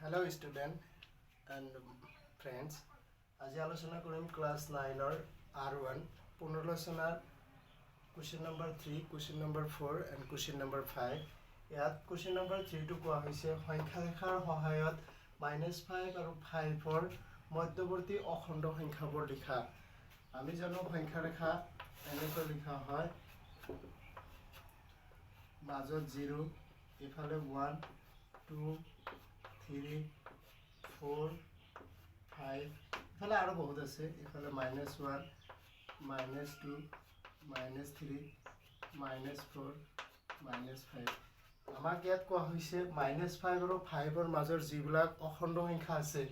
Hello student and friends. আজি আলোচনা কৰিম class 9 R1 পুনৰালোচনাৰ question number 3, question number 4 and question number 5. ইয়াত question number 3 টো কোৱা হৈছে সংখ্যা ৰেখাৰ সহায়ত -5 আৰু 5 ৰ মধ্যৱৰ্তী অখণ্ড সংখ্যাবোৰ লিখা। আমি জানো সংখ্যা ৰেখা এনেকৈ লিখা হয় মাজত 0 ইফালে 1 2 3 4 5 ইফালে আৰু বহুত আছে ইফালে -1 -2 -3 -4 -5 আমাক ইয়াত কোৱা হৈছে -5 আৰু 5 ৰ মাজৰ যিবিলাক অখণ্ড সংখ্যা আছে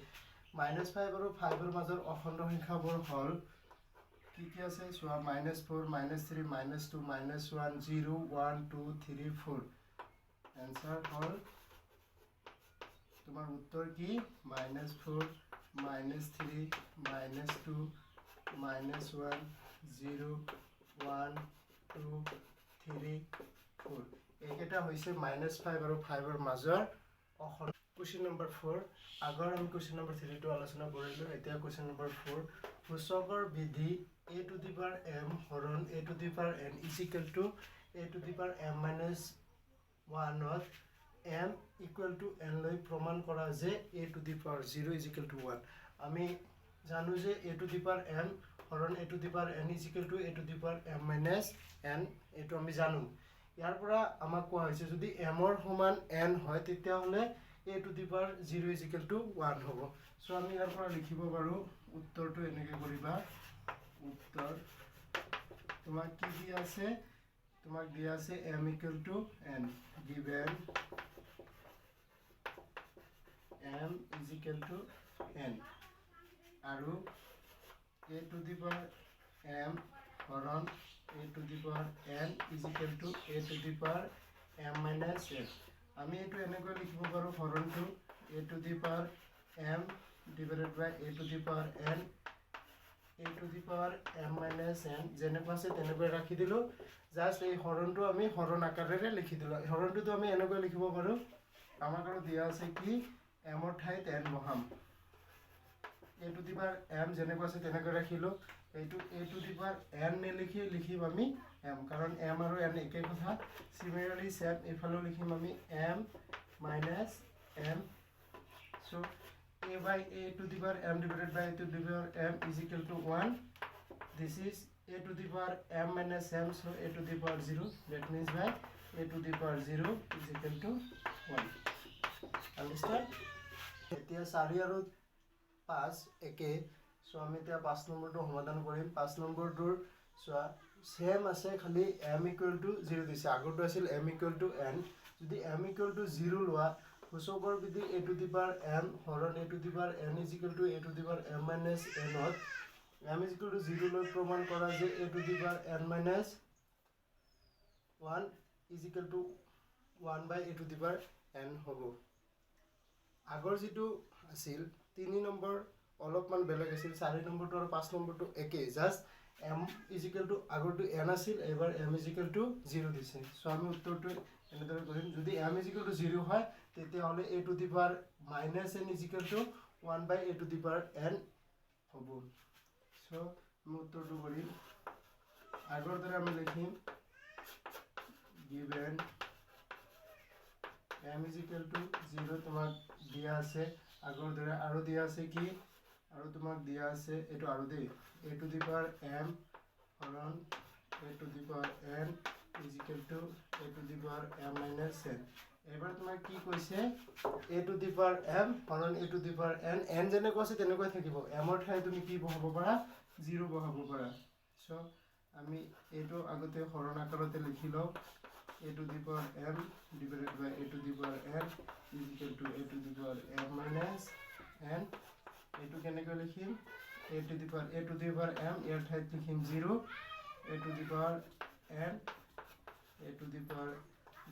-5 আৰু 5 ৰ মাজৰ অখণ্ড সংখ্যাবোৰ হ'ল কি কি আছে চোৱা -4 -3 -2 -1 0 1 2 3 4 এনসার হ'ল তোমার উত্তর কি -4 -3 -2 -1 0 1 2 3 4 এইকেইটা হৈছে -5 আৰু 5 ৰ মাজৰ অখণ্ড। question number 4 আগৰ আমি question number 3 টো আলোচনা কৰিলো এতিয়া question number 4 সূচকৰ বিধি a to the power m হৰণ a to the power n is equal to a to the power m minus 1 to m equal to n লৈ প্ৰমাণ কৰা যে a to the power 0 is equal to 1 আমি জানো যে a to the power m হৰণ a to the power n is equal to a to the power m minus n এটো আমি জানো ইয়াৰ পৰা আমাক কোৱা হৈছে যদি m ৰ সমান n হয় তেতিয়া হলে a to the power 0 is equal to 1 হ'ব সো আমি ইয়াৰ পৰা লিখিব পাৰো উত্তৰটো এনেকৈ কৰিবা উত্তৰ তোমাক কি দিয়া আছে তোমাক দিয়া আছে m equal to n given m is equal to n আৰু a to the power m হৰণ a to the power n is equal to a to the power m minus n আমি এটো এনেকৈ লিখিব পাৰো হৰণটো a to the power m divided by a to the power n a to the power m minus n যেনেকৈ আছে তেনেকৈ ৰাখি দিলো জাস্ট এই হৰণটো আমি হৰণ আকাৰেৰে লিখি দিলো হৰণটো আমি এনেকৈ লিখিব পাৰো আমাক আৰু দিয়া আছে কি m ৰ ঠাইত n বহাম a to the power m যেনেকৈ আছে তেনেকৈ ৰাখিলো এইটো a to the power n নিলিখি লিখিম আমি m কাৰণ m আৰু n একে কথা সিমিলাৰলি সেম ইফালে লিখিম আমি m minus m so a by a to the power m divided by a to the power m is equal to 1 this is a to the power m minus m so a to the power 0 that means by a to the power 0 is equal to 1 understand এতিয়া 4 আৰু 5 একে so আমি এতিয়া 5 নম্বৰটো সমাধান কৰিম 5 নম্বৰটোৰ সোৱা same আছে খালি m equal to 0 দিছে আগৰটো আছিল m equal to n যদি m equal to 0 লোৱা সূচকৰ বিধি a to the power m হৰণ a to the power n is equal to a to the power m minus n to m is equal to 0 লৈ প্ৰমাণ কৰা যে a to the power n minus 1 is equal to 1 by a to the power n হ'ব আগৰ যেটো আছিল 3 number অলপমান বেলেগ আছিল 4 নম্বৰটো আৰু 5 নম্বৰটো একে just m is equal to আগৰটো n আছিল এবাৰ m is equal to 0 দিছে সো আমি উত্তৰটো এনেদৰে কৰিম যদি m is equal to 0 হয় তেতিয়া হলে a to the power minus n is equal to 1 by a to the power n হ'ব সো আমি উত্তৰটো কৰিম আগৰ দৰে আমি লিখিম given m is equal to 0 তোমাক দিয়া আছে আগৰ দৰে আৰু দিয়া আছে কি আৰু তোমাক দিয়া আছে এটো আৰু দেই a to the power m হৰণ a to the power n is equal to a to the power m minus n এবাৰ তোমাক কি কৈছে a to the power m হৰণ a to the power n n যেনেকৈ আছে তেনেকৈ থাকিব m ৰ ঠাইত তুমি কি বহাব পাৰা 0 বহাব পাৰা সো আমি এটো আগতে হৰণ আকাৰতে লিখি লও a to the power m divided by a to the power n is equal to a to the power m minus n এটো কেনেকৈ লিখিম a to the power m ইয়াৰ ঠাইত লিখিম 0 a to the power n a to the power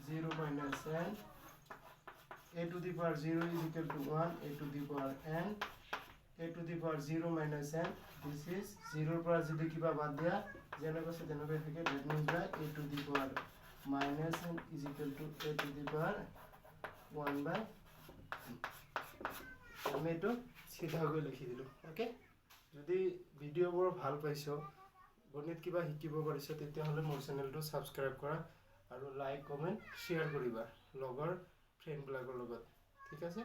0 minus n a to the power 0 is equal to 1 a to the power n a to the power 0 minus n this is 0 পৰা যদি কিবা বাদ দিয়া যেনেকৈ আছে তেনেকৈ থাকে that means by a to the power minus n is equal to a to the power 1 by আমি এইটো চিধাকৈ লিখি দিলোঁ অ'কে। যদি ভিডিঅ'বোৰ ভাল পাইছ, গণিত কিবা শিকিব পাৰিছ, তেতিয়াহ'লে মোৰ চেনেলটো ছাবস্ক্ৰাইব কৰা আৰু লাইক কমেণ্ট শ্বেয়াৰ কৰিবা লগৰ ফ্ৰেণ্ডবিলাকৰ লগত, ঠিক আছে।